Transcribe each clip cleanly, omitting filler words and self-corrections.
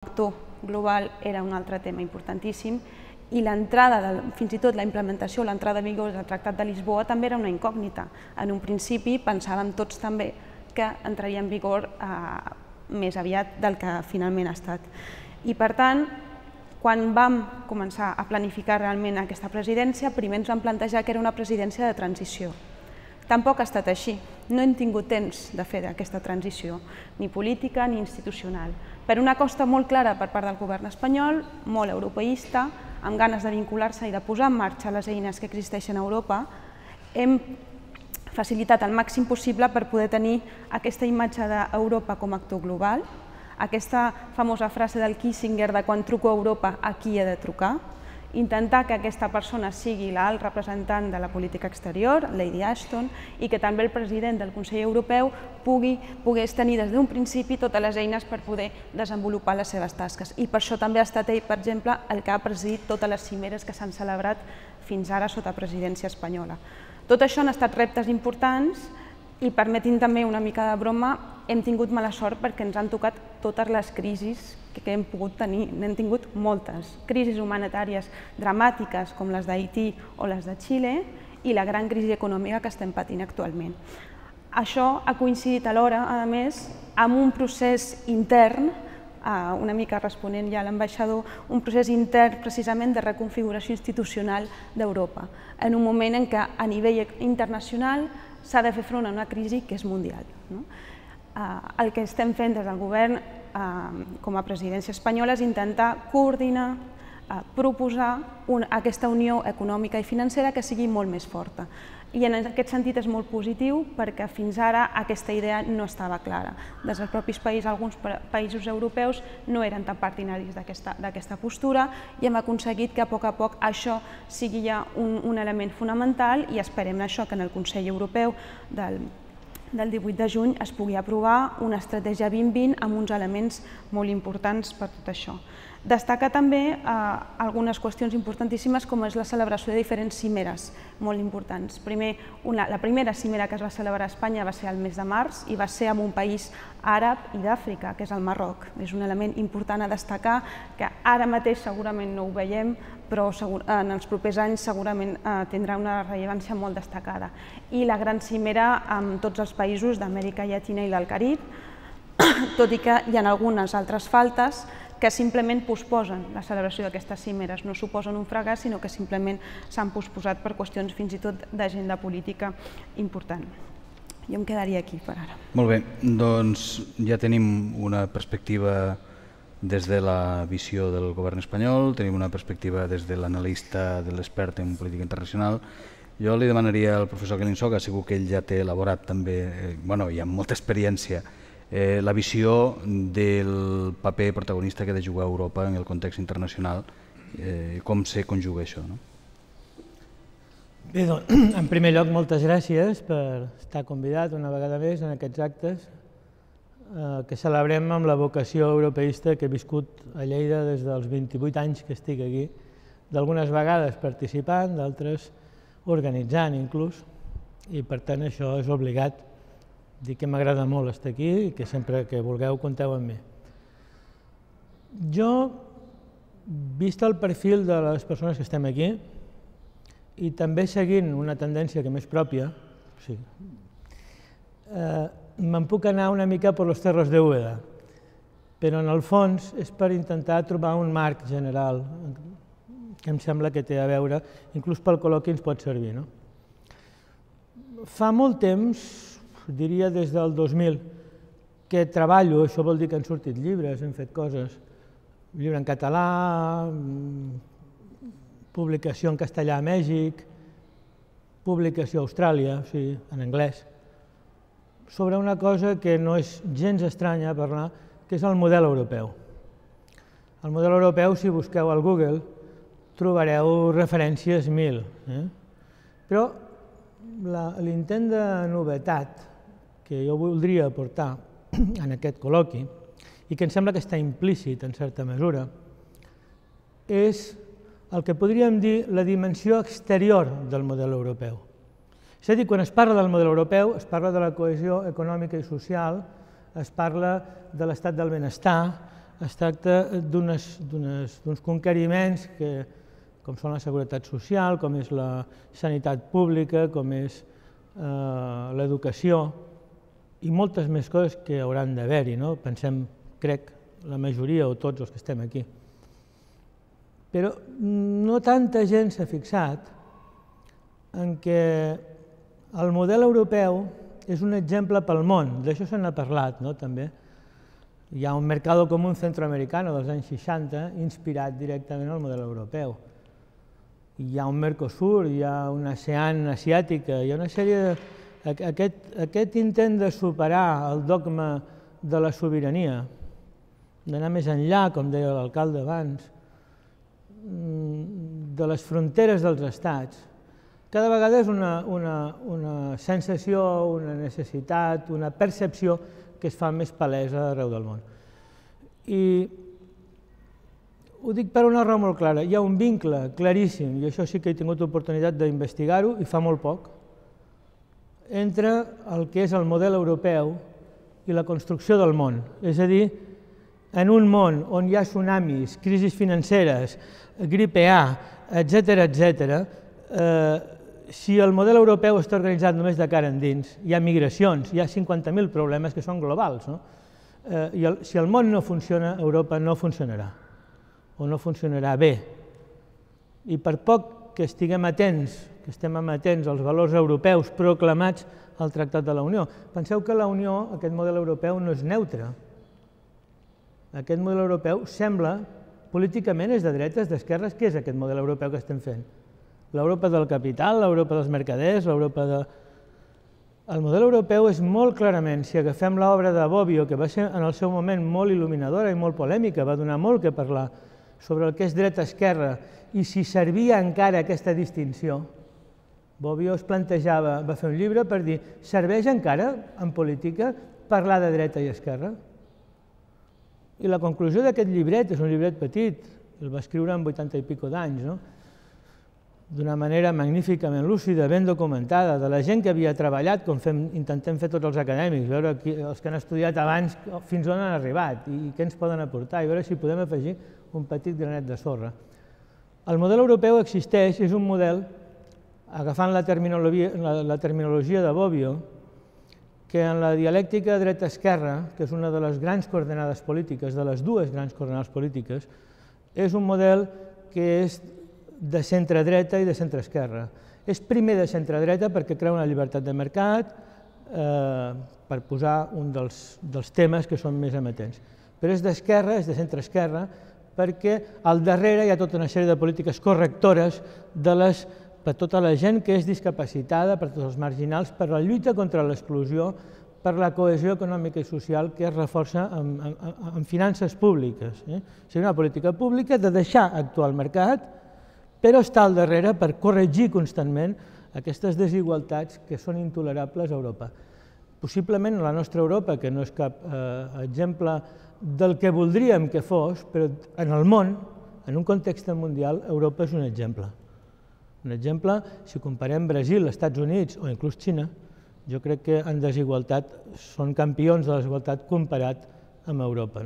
actor global era un altre tema importantíssim i l'entrada, fins i tot la implementació, l'entrada en vigor del Tractat de Lisboa també era una incògnita. En un principi pensàvem tots també que entraria en vigor més aviat del que finalment ha estat. I per tant, quan vam començar a planificar realment aquesta presidència, primer ens vam plantejar que era una presidència de transició. Tampoc ha estat així. No hem tingut temps de fer aquesta transició, ni política ni institucional. Per una costa molt clara per part del govern espanyol, molt europeista, amb ganes de vincular-se i de posar en marxa les eines que existeixen a Europa, hem facilitat el màxim possible per poder tenir aquesta imatge d'Europa com a actor global, aquesta famosa frase del Kissinger de quan truco a Europa, a qui he de trucar, intentar que aquesta persona sigui l'alt representant de la política exterior, Lady Ashton, i que també el president del Consell Europeu pogués tenir des d'un principi totes les eines per poder desenvolupar les seves tasques. I per això també ha estat ell, per exemple, el que ha presidit totes les cimeres que s'han celebrat fins ara sota presidència espanyola. Tot això han estat reptes importants i, permetin també una mica de broma, hem tingut mala sort perquè ens han tocat totes les crisis que hem pogut tenir. N'hem tingut moltes. Crisis humanitàries dramàtiques com les d'Haití o les de Xile i la gran crisi econòmica que estem patint actualment. Això ha coincidit alhora, a més, amb un procés intern, una mica responent ja a l'ambaixador, un procés intern precisament de reconfiguració institucional d'Europa, en un moment en què a nivell internacional s'ha de fer front a una crisi que és mundial. El que estem fent des del govern com a presidència espanyola és intentar coordinar, proposar aquesta unió econòmica i financera que sigui molt més forta. I en aquest sentit és molt positiu perquè fins ara aquesta idea no estava clara. Des dels propis països, alguns països europeus no eren tan partidaris d'aquesta postura i hem aconseguit que a poc això sigui ja un element fonamental i esperem això que en el Consell Europeu del 18 de juny es pugui aprovar una estratègia 2020 amb uns elements molt importants per tot això. Destacar també algunes qüestions importantíssimes com és la celebració de diferents cimeres molt importants. La primera cimera que es va celebrar a Espanya va ser al mes de març i va ser en un país àrab i d'Àfrica, que és el Marroc. És un element important a destacar que ara mateix segurament no ho veiem, però en els propers anys segurament tindrà una rellevància molt destacada. I la gran cimera amb tots els països d'Amèrica Llatina i del Carib, tot i que hi ha algunes altres faltes que simplement posposen la celebració d'aquestes cimeres. No suposen un fracàs, sinó que simplement s'han posposat per qüestions fins i tot d'agenda política important. Jo em quedaria aquí per ara. Molt bé, doncs ja tenim una perspectiva des de la visió del govern espanyol, tenim una perspectiva des de l'analista, de l'expert en política internacional. Jo li demanaria al professor Calinsó, que segur que ell ja té elaborat també, i amb molta experiència, la visió del paper protagonista que ha de jugar Europa en el context internacional, com se conjuga això. Bé, doncs, en primer lloc, moltes gràcies per estar convidat una vegada més en aquests actes que celebrem amb la vocació europeista que he viscut a Lleida des dels 28 anys que estic aquí, d'algunes vegades participant, d'altres organitzant inclús, i per tant això és obligat. Dic que m'agrada molt estar aquí i que sempre que vulgueu compteu amb mi. Jo, vist el perfil de les persones que estem aquí i també seguint una tendència que m'és pròpia, me'n puc anar una mica per los cerros de Úbeda, però en el fons és per intentar trobar un marc general que em sembla que té a veure, inclús pel col·loqui ens pot servir. Fa molt temps, diria des del 2000, que treballo, això vol dir que han sortit llibres, hem fet coses, llibre en català, publicació en castellà a Mèxic, publicació a Austràlia, en anglès, sobre una cosa que no és gens estranya a parlar, que és el model europeu. El model europeu, si busqueu al Google, trobareu referències 1000. Però l'intent de novetat que jo voldria aportar en aquest col·loqui, i que em sembla que està implícit en certa mesura, és el que podríem dir la dimensió exterior del model europeu. És a dir, quan es parla del model europeu, es parla de la cohesió econòmica i social, es parla de l'estat del benestar, Es tracta d'uns conqueriments com són la seguretat social, com és la sanitat pública, com és l'educació i moltes més coses que hauran d'haver-hi, no? Pensem, crec, la majoria o tots els que estem aquí. Però no tanta gent s'ha fixat en què el model europeu és un exemple pel món, d'això se n'ha parlat també. Hi ha un mercado común centroamericano dels anys 60 inspirat directament al model europeu. Hi ha un Mercosur, hi ha una ASEAN asiàtica, hi ha una sèrie de... Aquest intent de superar el dogma de la sobirania, d'anar més enllà, com deia l'alcalde abans, de les fronteres dels estats, cada vegada és una sensació, una necessitat, una percepció que es fa més palesa arreu del món. I ho dic per una raó molt clara, hi ha un vincle claríssim, i això sí que he tingut oportunitat d'investigar-ho, i fa molt poc, entre el que és el model europeu i la construcció del món. És a dir, en un món on hi ha tsunamis, crisis financeres, gripe A, etc., si el model europeu està organitzat només de cara endins, hi ha migracions, hi ha 50.000 problemes que són globals. I si el món no funciona, Europa no funcionarà, o no funcionarà bé. I per poc que estem amatents als valors europeus proclamats al Tractat de la Unió. Penseu que la Unió, aquest model europeu, no és neutre. Aquest model europeu sembla, políticament, és de dretes, d'esquerres. Què és aquest model europeu que estem fent? L'Europa del capital, l'Europa dels mercaders, l'Europa de... El model europeu és molt clarament, si agafem l'obra de Bobbio, que va ser en el seu moment molt il·luminadora i molt polèmica, va donar molt que parlar sobre el que és dreta-esquerra i si servia encara aquesta distinció. Bobbio es plantejava, va fer un llibre per dir, serveix encara en política parlar de dreta i esquerra? I la conclusió d'aquest llibret, és un llibret petit, el va escriure en 80 i pico d'anys, d'una manera magníficament lúcida, ben documentada, de la gent que havia treballat, com intentem fer tots els acadèmics, veure els que han estudiat abans fins on han arribat i què ens poden aportar, i veure si podem afegir un petit granet de sorra. El model europeu existeix, és un model, agafant la terminologia de Bobbio, que en la dialèctica dreta-esquerra, que és una de les grans coordenades polítiques, de les dues grans coordenades polítiques, és un model que és de centre-dreta i de centre-esquerra. És primer de centre-dreta perquè crea una llibertat de mercat, per posar un dels temes que són més emetents. Però és d'esquerra, és de centre-esquerra, perquè al darrere hi ha tota una sèrie de polítiques correctores per tota la gent que és discapacitada, per tots els marginals, per la lluita contra l'exclusió, per la cohesió econòmica i social que es reforça en finances públiques. És una política pública de deixar actuar el mercat, però està al darrere per corregir constantment aquestes desigualtats que són intolerables a Europa. Possiblement la nostra Europa, que no és cap exemple del que voldríem que fos, però en el món, en un context mundial, Europa és un exemple. Un exemple, si comparem Brasil, Estats Units o inclús Xina, jo crec que en desigualtat són campions de la desigualtat comparat amb Europa.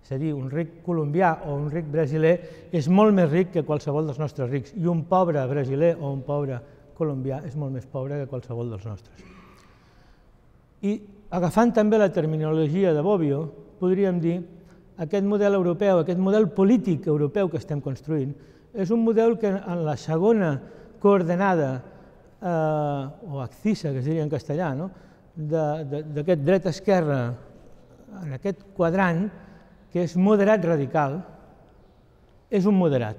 És a dir, un ric colombià o un ric brasiler és molt més ric que qualsevol dels nostres rics i un pobre brasiler o un pobre colombià és molt més pobre que qualsevol dels nostres. I agafant també la terminologia de Bobbio, podríem dir aquest model europeu, aquest model polític europeu que estem construint, és un model que en la segona coordenada, o accisa, que es diria en castellà, d'aquest dreta-esquerra, en aquest quadrant, que és moderat radical, és un moderat.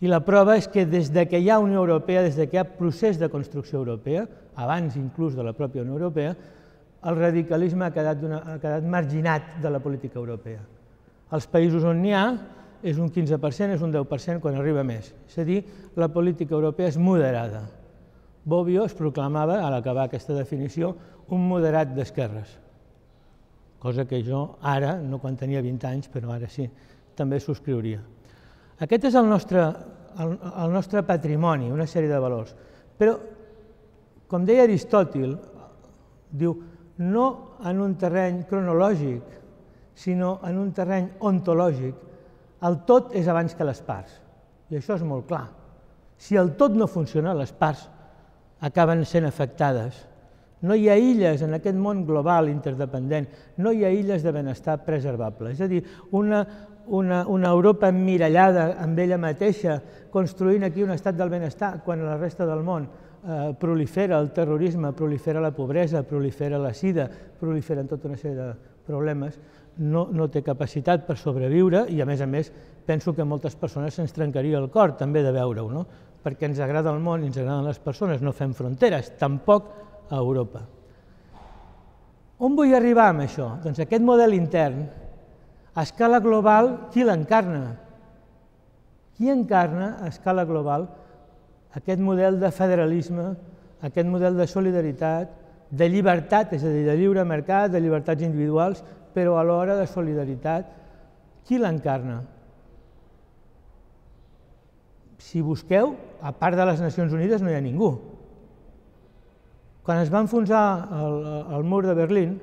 I la prova és que des que hi ha Unió Europea, des que hi ha procés de construcció europea, abans inclús de la pròpia Unió Europea, el radicalisme ha quedat marginat de la política europea. Als països on n'hi ha és un 15%, és un 10% quan arriba més. És a dir, la política europea és moderada. Bobbio es proclamava, a l'acabar aquesta definició, un moderat d'esquerres. Cosa que jo ara, no quan tenia 20 anys, però ara sí, també subscriuria. Aquest és el nostre patrimoni, una sèrie de valors. Però, com deia Aristòtil, diu, no en un terreny cronològic, sinó en un terreny ontològic. El tot és abans que les parts, i això és molt clar. Si el tot no funciona, les parts acaben sent afectades. No hi ha illes en aquest món global interdependent, no hi ha illes de benestar preservable. És a dir, una Europa emmirallada amb ella mateixa, construint aquí un estat del benestar, quan a la resta del món prolifera el terrorisme, prolifera la pobresa, prolifera la sida, proliferen tota una sèrie de problemes, no té capacitat per sobreviure i, a més, penso que a moltes persones se'ns trencaria el cor també de veure-ho, no? Perquè ens agrada el món i ens agraden les persones, no fem fronteres, tampoc a Europa. On vull arribar amb això? Doncs aquest model intern, a escala global, qui l'encarna? Qui encarna a escala global aquest model de federalisme, aquest model de solidaritat, de llibertat, és a dir, de lliure mercat, de llibertats individuals, però alhora de solidaritat? Qui l'encarna? Si busqueu, a part de les Nacions Unides no hi ha ningú. Quan es va enfonsar el mur de Berlín,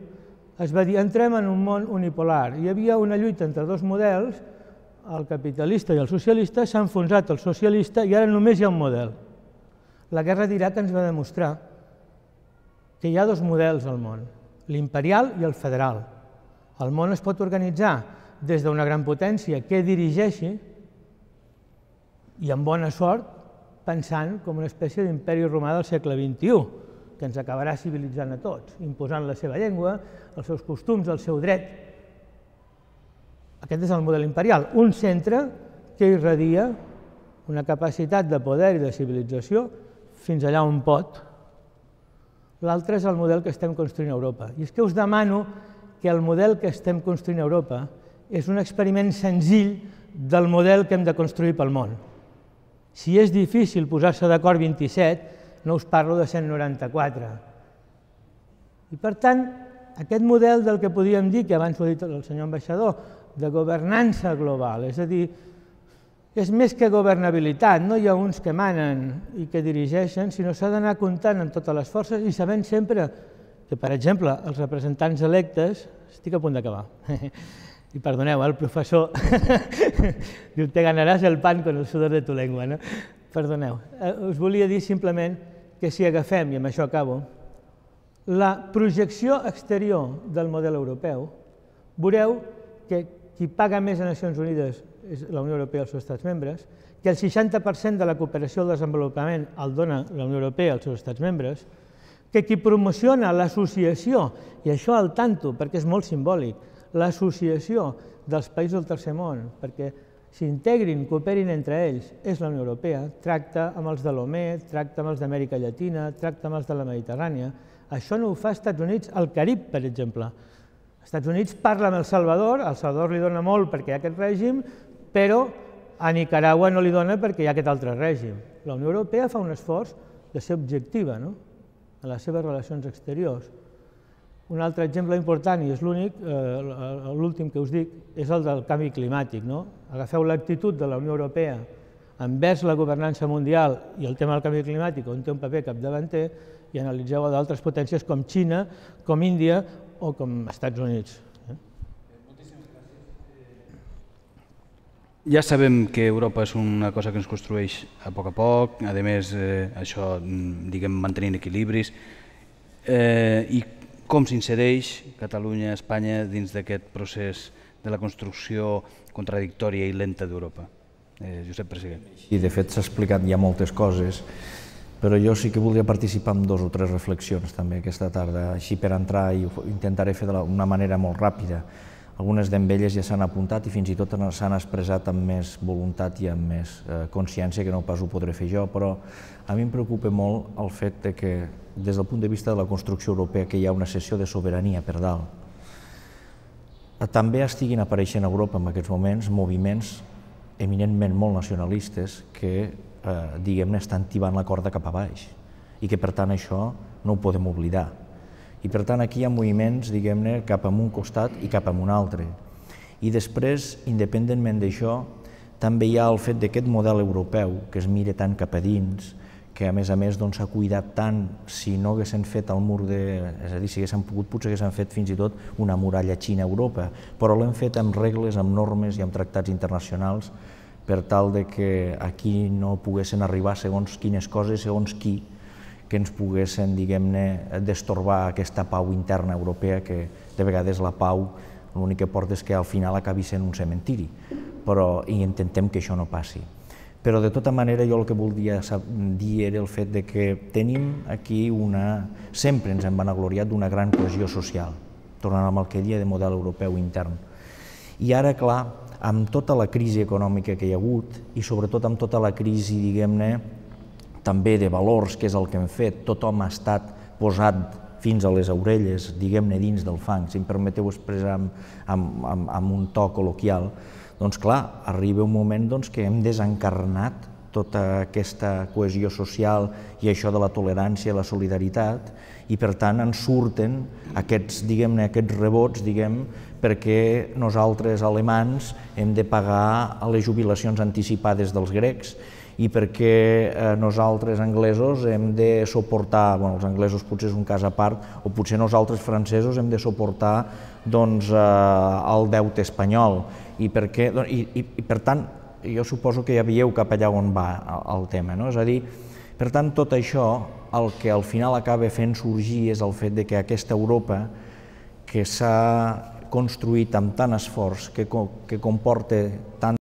es va dir entrem en un món unipolar. Hi havia una lluita entre dos models, el capitalista i el socialista, s'ha enfonsat el socialista i ara només hi ha un model. La guerra d'Iraq ens va demostrar que hi ha dos models al món, l'imperial i el federal. El món es pot organitzar des d'una gran potència que dirigeixi i amb bona sort pensant com una espècie d'imperi romà del segle XXI, que ens acabarà civilitzant a tots, imposant la seva llengua, els seus costums, el seu dret. Aquest és el model imperial, un centre que irradia una capacitat de poder i de civilització fins allà on pot. L'altre és el model que estem construint a Europa. I és que us demano que el model que estem construint a Europa és un experiment senzill del model que hem de construir pel món. Si és difícil posar-se d'acord 27, no us parlo de 194. I per tant, aquest model del que podríem dir, que abans ho ha dit el senyor ambaixador, de governança global, és a dir, és més que governabilitat, no hi ha uns que manen i que dirigeixen, sinó s'ha d'anar comptant amb totes les forces i sabent sempre que, per exemple, els representants electes, estic a punt d'acabar, y perdoneu, el professor diu, te ganaràs el pan con el sudor de tu lengua, no? Perdoneu, us volia dir simplement que si agafem, i amb això acabo, la projecció exterior del model europeu, veureu que qui paga més a Nacions Unides és la Unió Europea i els seus estats membres, que el 60% de la cooperació al desenvolupament el dona la Unió Europea als seus estats membres, que qui promociona l'associació, i això al tanto, perquè és molt simbòlic, l'associació dels països del tercer món, perquè s'integrin, cooperin entre ells, és la Unió Europea, tracta amb els de l'OME, tracta amb els d'Amèrica Llatina, tracta amb els de la Mediterrània. Això no ho fa als Estats Units, al Carib, per exemple. Els Estats Units parla amb El Salvador li dona molt perquè hi ha aquest règim, però a Nicaragua no li dona perquè hi ha aquest altre règim. La Unió Europea fa un esforç de ser objectiva en les seves relacions exteriors. Un altre exemple important, i és l'únic, l'últim que us dic, és el del canvi climàtic. Agafeu l'actitud de la Unió Europea envers la governança mundial i el tema del canvi climàtic, on té un paper capdavanter, i analitzeu a d'altres potències com Xina, com Índia o com Estats Units. Ja sabem que Europa és una cosa que ens construeix a poc, a més això, diguem, mantenint equilibris, i com s'insereix Catalunya, Espanya, dins d'aquest procés de la construcció contradictòria i lenta d'Europa. Josep President. I de fet s'ha explicat ja moltes coses, però jo sí que voldria participar en 2 o 3 reflexions també aquesta tarda, així per entrar i ho intentaré fer d'una manera molt ràpida. Algunes d'elles ja s'han apuntat i fins i tot s'han expressat amb més voluntat i amb més consciència, que no pas ho podré fer jo, però a mi em preocupa molt el fet que des del punt de vista de la construcció europea que hi ha una cessió de sobirania per dalt. També estiguin apareixent a Europa en aquests moments moviments eminentment molt nacionalistes que, diguem-ne, estan tibant la corda cap a baix i que, per tant, això no ho podem oblidar. I, per tant, aquí hi ha moviments, diguem-ne, cap a un costat i cap a un altre. I després, independentment d'això, també hi ha el fet d'aquest model europeu que es mira tant cap a dins, que a més s'ha cuidat tant. Si no haguessin fet el mur és a dir, si haguessin pogut, potser haguessin fet fins i tot una muralla Xina-Europa, però l'hem fet amb regles, amb normes i amb tractats internacionals per tal que aquí no poguessin arribar segons quines coses, segons qui, que ens poguessin, diguem-ne, destorbar aquesta pau interna europea, que de vegades la pau l'únic que porta és que al final acabi sent un cementiri, i intentem que això no passi. Però de tota manera jo el que volia dir era el fet que tenim aquí sempre ens hem vanagloriat d'una gran cohesió social, tornant amb el que deia de model europeu intern. I ara, clar, amb tota la crisi econòmica que hi ha hagut i sobretot amb tota la crisi, diguem-ne, també de valors, que és el que hem fet, tothom ha estat posat fins a les orelles, diguem-ne, dins del fang, si em permeteu expressar amb un to col·loquial, doncs clar, arriba un moment que hem desencarnat tota aquesta cohesió social i això de la tolerància i la solidaritat, i per tant ens surten aquests rebots, perquè nosaltres, alemans, hem de pagar les jubilacions anticipades dels grecs i perquè nosaltres, anglesos, hem de suportar, els anglesos potser és un cas a part, o potser nosaltres, francesos, hem de suportar el deute espanyol. I per tant, jo suposo que ja veieu cap allà on va el tema. És a dir, per tant, tot això, el que al final acaba fent sorgir és el fet que aquesta Europa, que s'ha construït amb tant esforç, que comporta tant